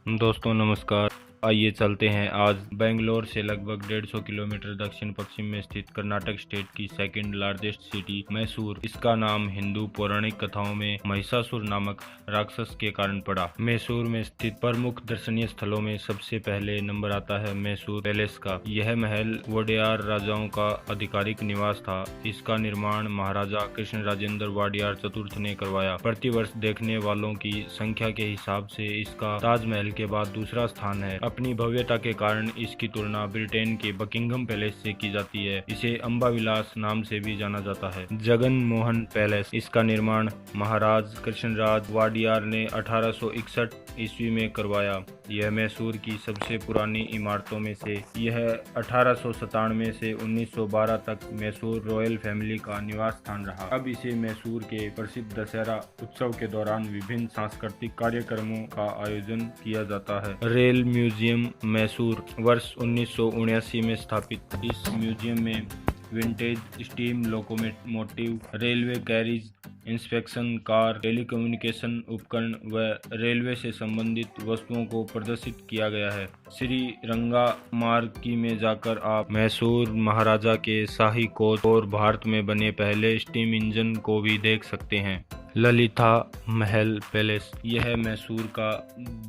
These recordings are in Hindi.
दोस्तों नमस्कार। आइए चलते हैं आज बेंगलोर से लगभग 150 किलोमीटर दक्षिण पश्चिम में स्थित कर्नाटक स्टेट की सेकंड लार्जेस्ट सिटी मैसूर। इसका नाम हिंदू पौराणिक कथाओं में महिषासुर नामक राक्षस के कारण पड़ा। मैसूर में स्थित प्रमुख दर्शनीय स्थलों में सबसे पहले नंबर आता है मैसूर पैलेस का। यह महल वोडेयार राजाओं का आधिकारिक निवास था। इसका निर्माण महाराजा कृष्ण राजेंद्र वाडियार चतुर्थ ने करवाया। प्रतिवर्ष देखने वालों की संख्या के हिसाब से इसका ताजमहल के बाद दूसरा स्थान है। अपनी भव्यता के कारण इसकी तुलना ब्रिटेन के बकिंघम पैलेस से की जाती है। इसे अम्बा विलास नाम से भी जाना जाता है। जगन मोहन पैलेस, इसका निर्माण महाराज कृष्णराज वाडियार ने 1861 ईस्वी में करवाया। यह मैसूर की सबसे पुरानी इमारतों में से यह 1897 से 1912 तक मैसूर रॉयल फैमिली का निवास स्थान रहा। अब इसे मैसूर के प्रसिद्ध दशहरा उत्सव के दौरान विभिन्न सांस्कृतिक कार्यक्रमों का आयोजन किया जाता है। रेल म्यूजियम मैसूर, वर्ष 1979 में स्थापित। इस म्यूजियम में vintage steam locomotive, railway carriage, inspection car, telecommunication उपकरण व रेलवे से संबंधित वस्तुओं को प्रदर्शित किया गया है। श्री रंगा मार्गी में जाकर आप मैसूर महाराजा के शाही कोच और भारत में बने पहले स्टीम इंजन को भी देख सकते हैं। ललिता महल पैलेस, यह मैसूर का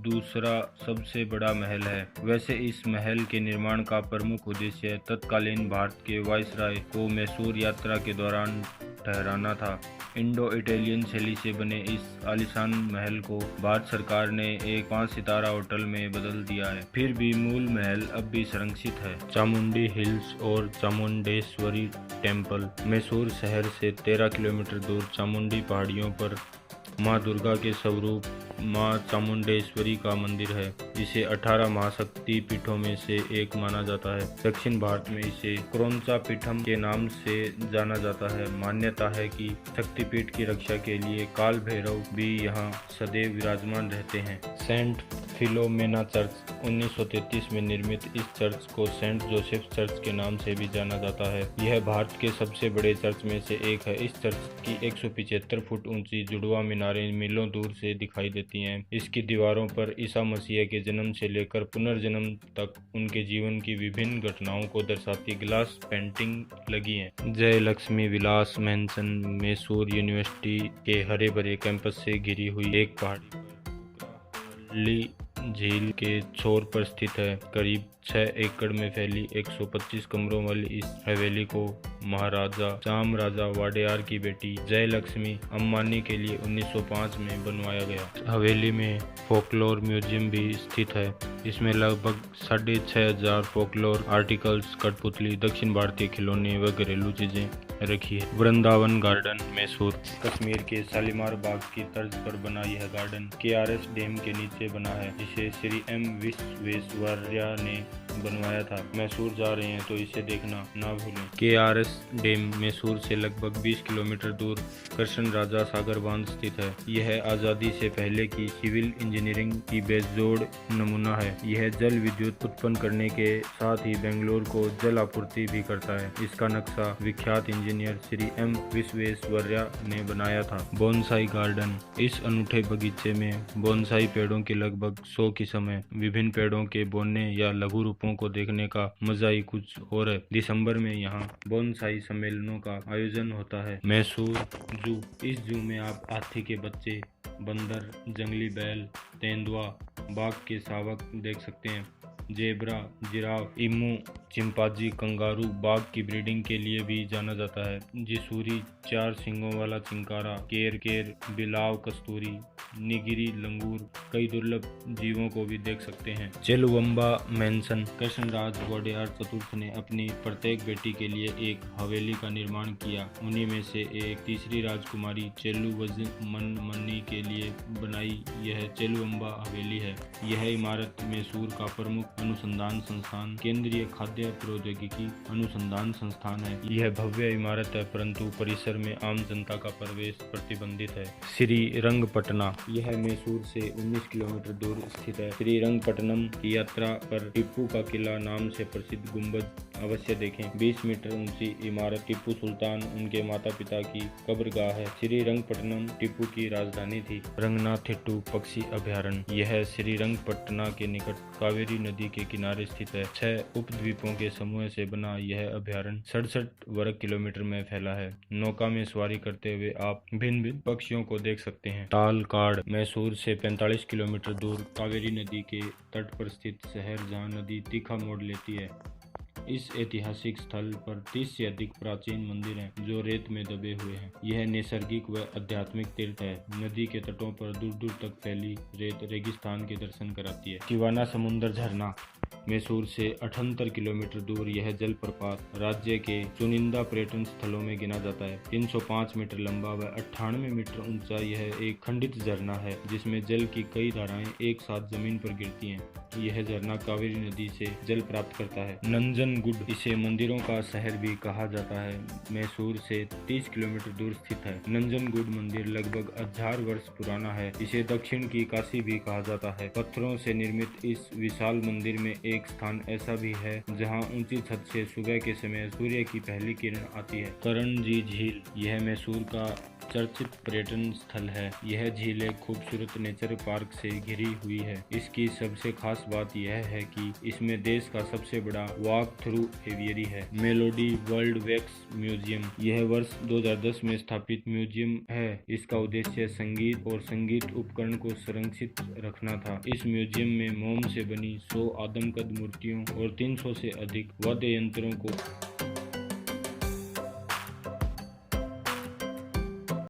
दूसरा सबसे बड़ा महल है। वैसे इस महल के निर्माण का प्रमुख उद्देश्य तत्कालीन भारत के वायसराय को मैसूर यात्रा के दौरान ठहराना था। इंडो इटालियन शैली से बने इस आलीशान महल को भारत सरकार ने एक 5 सितारा होटल में बदल दिया है। फिर भी मूल महल अब भी संरक्षित है। चामुंडी हिल्स और चामुंडेश्वरी टेम्पल, मैसूर शहर से 13 किलोमीटर दूर चामुंडी पहाड़ियों पर माँ दुर्गा के स्वरूप माँ चामुंडेश्वरी का मंदिर है। इसे 18 महाशक्ति पीठों में से एक माना जाता है। दक्षिण भारत में इसे क्रोंचा पीठम के नाम से जाना जाता है। मान्यता है कि शक्तिपीठ की रक्षा के लिए काल भैरव भी यहाँ सदैव विराजमान रहते हैं। सेंट फिलोमेना चर्च, 1933 में निर्मित इस चर्च को सेंट जोसेफ चर्च के नाम से भी जाना जाता है। यह भारत के सबसे बड़े चर्च में से एक है। इस चर्च की 175 फुट ऊंची जुड़वा मीनारें मीलों दूर से दिखाई देती हैं। इसकी दीवारों पर ईसा मसीह के जन्म से लेकर पुनर्जन्म तक उनके जीवन की विभिन्न घटनाओं को दर्शाती ग्लास पेंटिंग लगी हैं। जय लक्ष्मी विलास मैंसन, मैसूर यूनिवर्सिटी के हरे भरे कैंपस से घिरी हुई एक पहाड़ी पर झील के छोर पर स्थित है। करीब 6 एकड़ में फैली 125 कमरों वाली इस हवेली को महाराजा चामराजा वाडेयार की बेटी जय लक्ष्मी अम्बानी के लिए 1905 में बनवाया गया। हवेली में फोकलोर म्यूजियम भी स्थित है। इसमें लगभग 6500 फोकलोर आर्टिकल्स, कठपुतली, दक्षिण भारतीय खिलौने व घरेलू चीजें रखी है। वृंदावन गार्डन मैसूर, कश्मीर के शालीमार बाग की तर्ज पर बना यह गार्डन KRS डैम के नीचे बना है, जिसे श्री M विश्वेश्वरैया ने बनवाया था। मैसूर जा रहे हैं तो इसे देखना ना भूलें। KRS डैम मैसूर से लगभग 20 किलोमीटर दूर कृष्ण राजा सागर बांध स्थित है। यह आज़ादी से पहले की सिविल इंजीनियरिंग की बेजोड़ नमूना है। यह जल विद्युत उत्पन्न करने के साथ ही बेंगलोर को जल आपूर्ति भी करता है। इसका नक्शा विख्यात इंजीनियर श्री M विश्वेश्वरैया ने बनाया था। बोनसाई गार्डन, इस अनूठे बगीचे में बोनसाई पेड़ों के लगभग 100 किस्म है। विभिन्न पेड़ों के बोने या लघु रूपों को देखने का मजा ही कुछ और है। दिसंबर में यहाँ बोनसाई सम्मेलनों का आयोजन होता है। मैसूर जू, इस जू में आप हाथी के बच्चे, बंदर, जंगली बैल, तेंदुआ, बाघ के शावक देख सकते हैं। Zebra, giraffe, emu, chimpanzee, kangaroo, बाघ की ब्रीडिंग के लिए भी जाना जाता है। जिसूरी, 4 सींगों वाला चिंकारा, केर, बिलाव, कस्तूरी, निगिरी, लंगूर, कई दुर्लभ जीवों को भी देख सकते हैं। चेलुवम्बा मैंसन, कृष्णराज वाडेयार चतुर्थ ने अपनी प्रत्येक बेटी के लिए एक हवेली का निर्माण किया। उन्हीं में से एक तीसरी राजकुमारी चेलुवमनी के लिए बनाई यह चेलुवम्बा हवेली है। यह इमारत मैसूर का प्रमुख अनुसंधान संस्थान, केंद्रीय खाद्य प्रौद्योगिकी अनुसंधान संस्थान है। यह भव्य इमारत है, परंतु परिसर में आम जनता का प्रवेश प्रतिबंधित है। श्रीरंगपटना, यह मैसूर से 19 किलोमीटर दूर स्थित है। श्रीरंगपट्टनम की यात्रा पर टीपू का किला नाम से प्रसिद्ध गुंबद अवश्य देखें। 20 मीटर ऊंची इमारत टिप्पू सुल्तान उनके माता पिता की कब्रगाह है। श्रीरंगपट्टनम टिप्पू की राजधानी थी। रंगनाथिट्टू पक्षी अभयारण्य, यह श्रीरंगपट्टना के निकट कावेरी नदी के किनारे स्थित है। 6 उपद्वीपों के समूह से बना यह अभयारण्य 67 वर्ग किलोमीटर में फैला है। नौका में सवारी करते हुए आप भिन्न भिन्न पक्षियों को देख सकते हैं। तालकाड़ मैसूर से 45 किलोमीटर दूर कावेरी नदी के तट पर स्थित शहर जहां नदी तीखा मोड़ लेती है। इस ऐतिहासिक स्थल पर 30 से अधिक प्राचीन मंदिर हैं जो रेत में दबे हुए हैं। यह नैसर्गिक व आध्यात्मिक तीर्थ है। नदी के तटों पर दूर दूर तक फैली रेत रेगिस्तान के दर्शन कराती है। शिवाना समुंदर झरना मैसूर से 78 किलोमीटर दूर यह जलप्रपात राज्य के चुनिंदा पर्यटन स्थलों में गिना जाता है। 305 मीटर लंबा व 98 मीटर ऊंचा यह एक खंडित झरना है जिसमें जल की कई धाराएं एक साथ जमीन पर गिरती हैं। यह झरना कावेरी नदी से जल प्राप्त करता है। नंजनगुड, इसे मंदिरों का शहर भी कहा जाता है, मैसूर से 30 किलोमीटर दूर स्थित है। नंजनगुड मंदिर लगभग 1000 वर्ष पुराना है। इसे दक्षिण की काशी भी कहा जाता है। पत्थरों से निर्मित इस विशाल मंदिर में एक स्थान ऐसा भी है जहां ऊंची छत से सुबह के समय सूर्य की पहली किरण आती है। करणजी झील, यह मैसूर का चर्चित पर्यटन स्थल है। यह झील एक खूबसूरत नेचर पार्क से घिरी हुई है। इसकी सबसे खास बात यह है कि इसमें देश का सबसे बड़ा वॉक थ्रू एवियरी है। मेलोडी वर्ल्ड वैक्स म्यूजियम, यह वर्ष 2010 में स्थापित म्यूजियम है। इसका उद्देश्य संगीत और संगीत उपकरण को संरक्षित रखना था। इस म्यूजियम में मोम से बनी 100 आदमकद मूर्तियों और 300 से अधिक वाद्य यंत्रों को